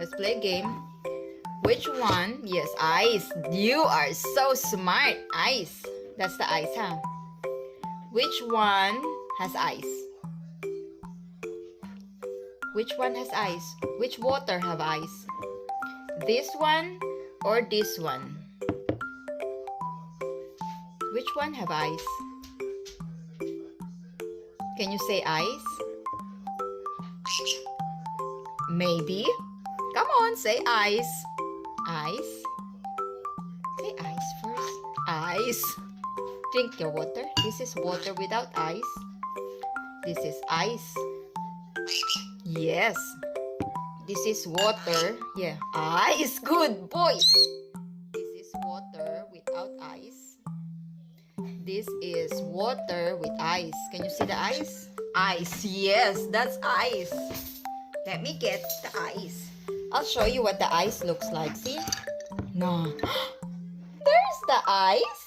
Let's play a game. Which one? Yes, ice. You are so smart. Ice. That's the ice, huh? Which one has ice? Which one has ice? Which water have ice? This one or this one? Which one have ice? Can you say ice? Maybe. Come on, say ice. Ice. Say ice first. Ice. Drink your water. This is water without ice. This is ice. Yes. This is water. Yeah. Ice. Good boy. This is water without ice. This is water with ice. Can you see the ice? Ice. Yes, that's ice. Let me get the ice. I'll show you what the ice looks like. See? No. There's the ice.